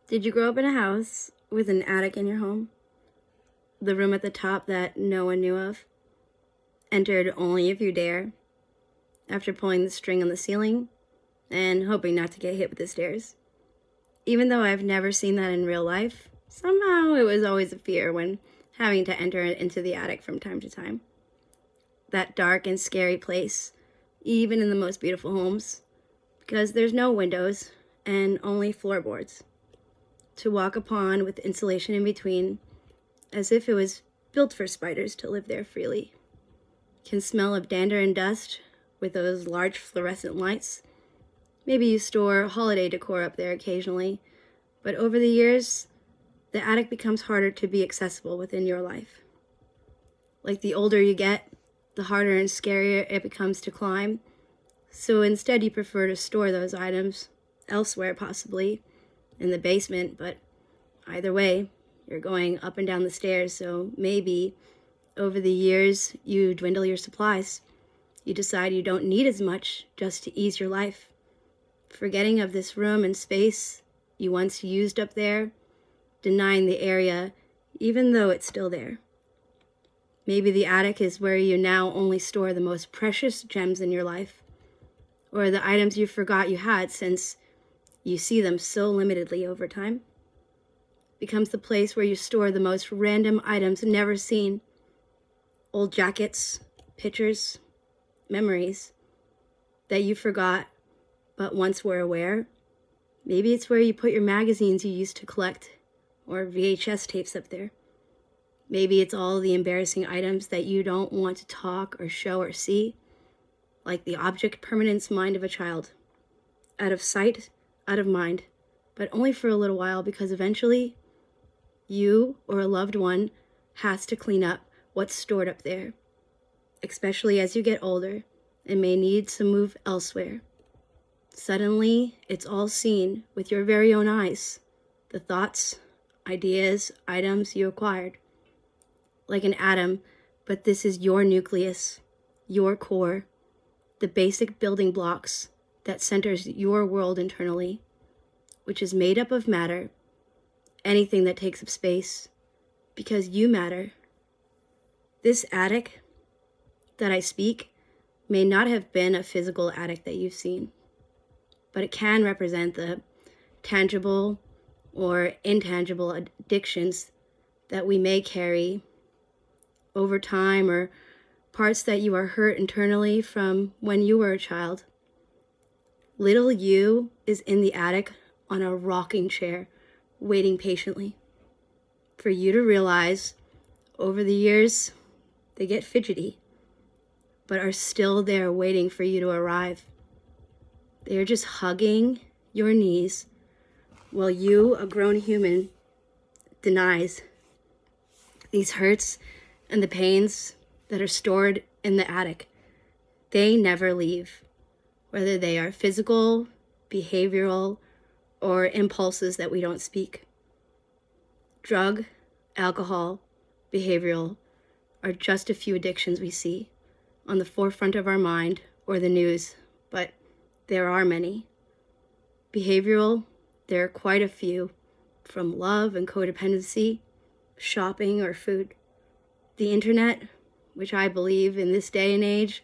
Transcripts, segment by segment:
Did you grow up in a house with an attic in your home? The room at the top that no one knew of? Entered only if you dare, after pulling the string on the ceiling and hoping not to get hit with the stairs. Even though I've never seen that in real life, somehow it was always a fear when having to enter into the attic from time to time. That dark and scary place, even in the most beautiful homes, because there's no windows and only floorboards to walk upon with insulation in between, as if it was built for spiders to live there freely. Can smell of dander and dust with those large fluorescent lights. Maybe you store holiday decor up there occasionally, but over the years, the attic becomes harder to be accessible within your life. Like the older you get, the harder and scarier it becomes to climb. So instead you prefer to store those items elsewhere, possibly in the basement, but either way, you're going up and down the stairs, so maybe over the years you dwindle your supplies. You decide you don't need as much just to ease your life, forgetting of this room and space you once used up there, denying the area even though it's still there. Maybe the attic is where you now only store the most precious gems in your life, or the items you forgot you had since you see them so limitedly over time. Becomes the place where you store the most random items never seen. Old jackets, pictures, memories that you forgot but once were aware. Maybe it's where you put your magazines you used to collect or VHS tapes up there. Maybe it's all the embarrassing items that you don't want to talk or show or see, like the object permanence mind of a child. Out of sight, out of mind, but only for a little while, because eventually you or a loved one has to clean up what's stored up there, especially as you get older and may need to move elsewhere. Suddenly, it's all seen with your very own eyes, the thoughts, ideas, items you acquired. Like an atom, but this is your nucleus, your core, the basic building blocks that centers your world internally, which is made up of matter, anything that takes up space, because you matter. This attic that I speak may not have been a physical attic that you've seen, but it can represent the tangible or intangible addictions that we may carry over time, or parts that you are hurt internally from when you were a child. Little you is in the attic on a rocking chair, waiting patiently for you to realize over the years they get fidgety, but are still there waiting for you to arrive. They are just hugging your knees while you, a grown human, denies these hurts and the pains that are stored in the attic. They never leave, whether they are physical, behavioral, or impulses that we don't speak. Drug, alcohol, behavioral are just a few addictions we see on the forefront of our mind or the news, but there are many. Behavioral, there are quite a few, from love and codependency, shopping, or food. The internet, which I believe in this day and age,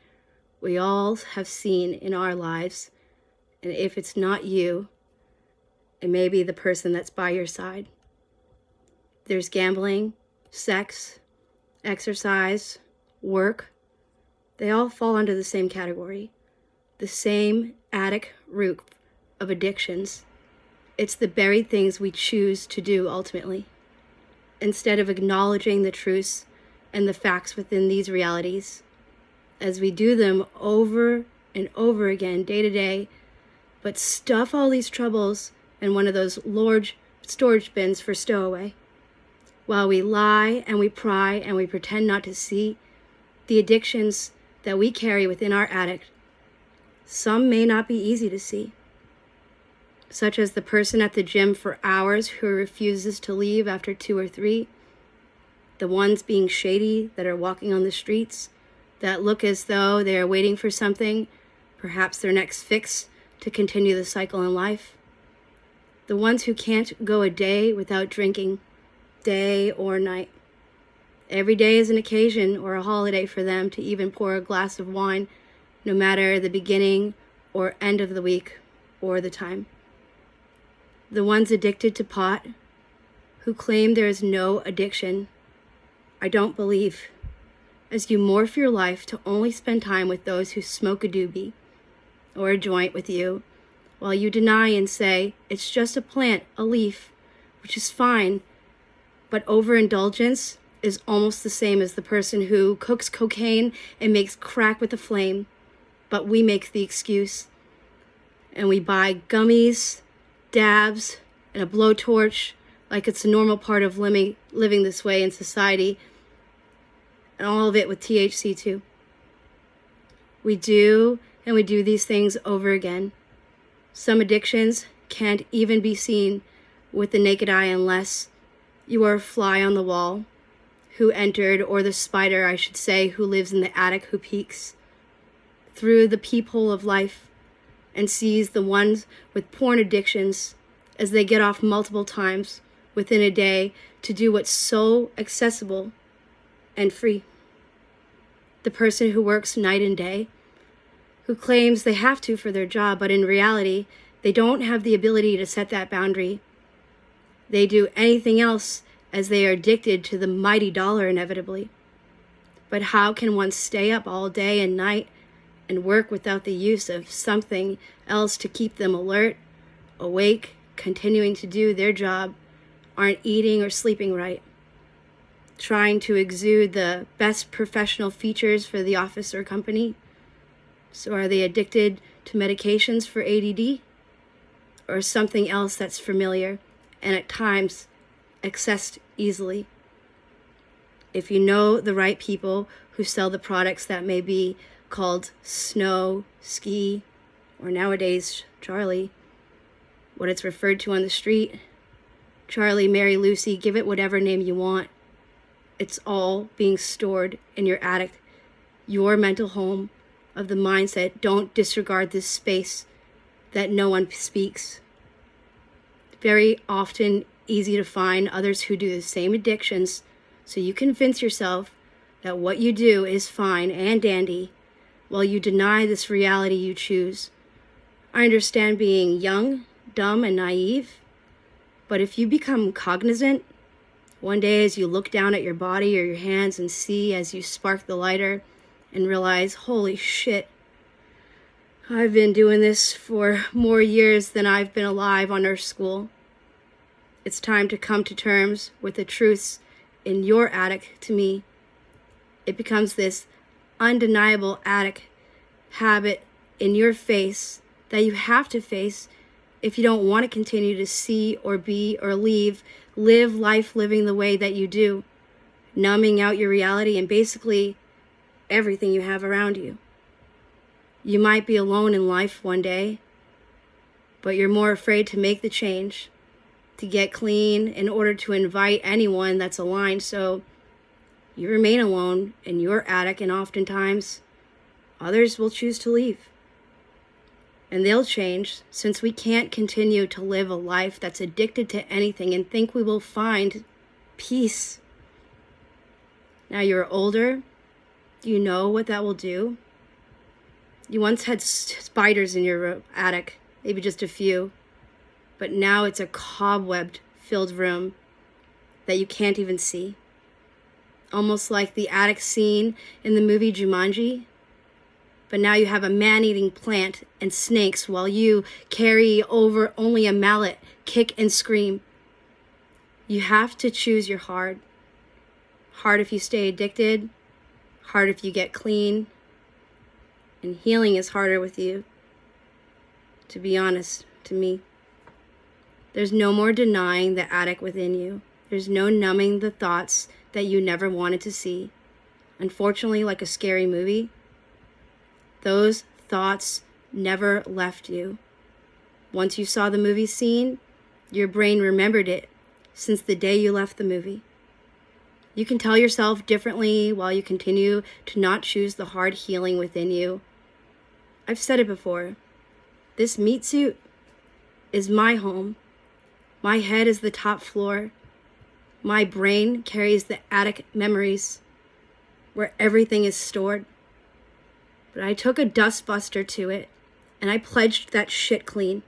we all have seen in our lives, and if it's not you, it may be the person that's by your side. There's gambling, sex, exercise, work. They all fall under the same category, the same attic root of addictions. It's the buried things we choose to do ultimately, instead of acknowledging the truths and the facts within these realities. As we do them over and over again, day to day, but stuff all these troubles in one of those large storage bins for stowaway, while we lie and we pry and we pretend not to see the addictions that we carry within our attic. Some may not be easy to see, such as the person at the gym for hours who refuses to leave after 2 or 3, the ones being shady that are walking on the streets that look as though they are waiting for something, perhaps their next fix to continue the cycle in life. The ones who can't go a day without drinking, day or night. Every day is an occasion or a holiday for them to even pour a glass of wine, no matter the beginning or end of the week or the time. The ones addicted to pot, who claim there is no addiction, I don't believe, as you morph your life to only spend time with those who smoke a doobie or a joint with you, while you deny and say, it's just a plant, a leaf, which is fine, but overindulgence is almost the same as the person who cooks cocaine and makes crack with a flame, but we make the excuse. And we buy gummies, dabs, and a blowtorch like it's a normal part of living this way in society, and all of it with THC too. We do these things over again. Some addictions can't even be seen with the naked eye unless you are a fly on the wall who entered, or the spider, I should say, who lives in the attic, who peeks through the peephole of life and sees the ones with porn addictions as they get off multiple times within a day to do what's so accessible and free. The person who works night and day, who claims they have to for their job, but in reality, they don't have the ability to set that boundary. They do anything else as they are addicted to the mighty dollar inevitably. But how can one stay up all day and night and work without the use of something else to keep them alert, awake, continuing to do their job, aren't eating or sleeping right, trying to exude the best professional features for the office or company? So are they addicted to medications for ADD or something else that's familiar and at times accessed easily? If you know the right people who sell the products that may be called snow, ski, or nowadays Charlie, what it's referred to on the street, Charlie, Mary, Lucy, give it whatever name you want. It's all being stored in your attic, your mental home of the mindset, don't disregard this space that no one speaks. Very often easy to find others who do the same addictions, so you convince yourself that what you do is fine and dandy while you deny this reality you choose. I understand being young, dumb, and naive, but if you become cognizant, one day as you look down at your body or your hands and see as you spark the lighter and realize, holy shit, I've been doing this for more years than I've been alive on Earth School. It's time to come to terms with the truths in your attic to me. It becomes this undeniable attic habit in your face that you have to face if you don't want to continue to see or be or live life living the way that you do, numbing out your reality and basically everything you have around you. You might be alone in life one day, but you're more afraid to make the change, to get clean in order to invite anyone that's aligned, so you remain alone in your attic, and oftentimes others will choose to leave. And they'll change, since we can't continue to live a life that's addicted to anything and think we will find peace. Now you're older, you know what that will do. You once had spiders in your attic, maybe just a few, but now it's a cobwebbed filled room that you can't even see. Almost like the attic scene in the movie Jumanji, but now you have a man-eating plant and snakes while you carry over only a mallet, kick and scream. You have to choose your hard. Hard if you stay addicted, hard if you get clean, and healing is harder with you, to be honest, to me. There's no more denying the attic within you. There's no numbing the thoughts that you never wanted to see. Unfortunately, like a scary movie, those thoughts never left you. Once you saw the movie scene, your brain remembered it since the day you left the movie. You can tell yourself differently while you continue to not choose the hard healing within you. I've said it before. This meat suit is my home, My head is the top floor. My brain carries the attic memories where everything is stored. But I took a dustbuster to it, and I pledged that shit clean.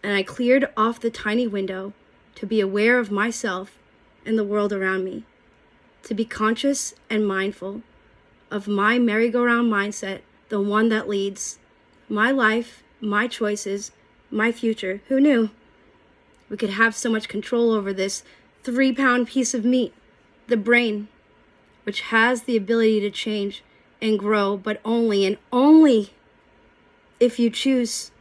And I cleared off the tiny window to be aware of myself and the world around me, to be conscious and mindful of my merry-go-round mindset, the one that leads my life, my choices, my future. Who knew we could have so much control over this 3-pound piece of meat, the brain, which has the ability to change and grow, but only and only if you choose.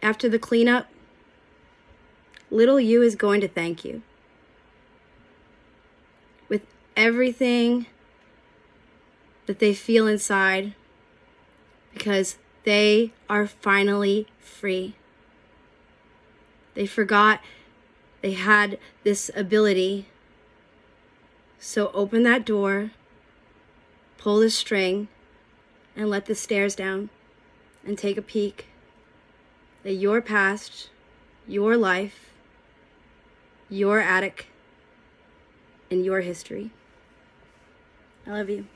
After the cleanup, little you is going to thank you with everything that they feel inside, because they are finally free. They forgot they had this ability. So open that door, pull the string, and let the stairs down, and take a peek at your past, your life, your attic, and your history. I love you.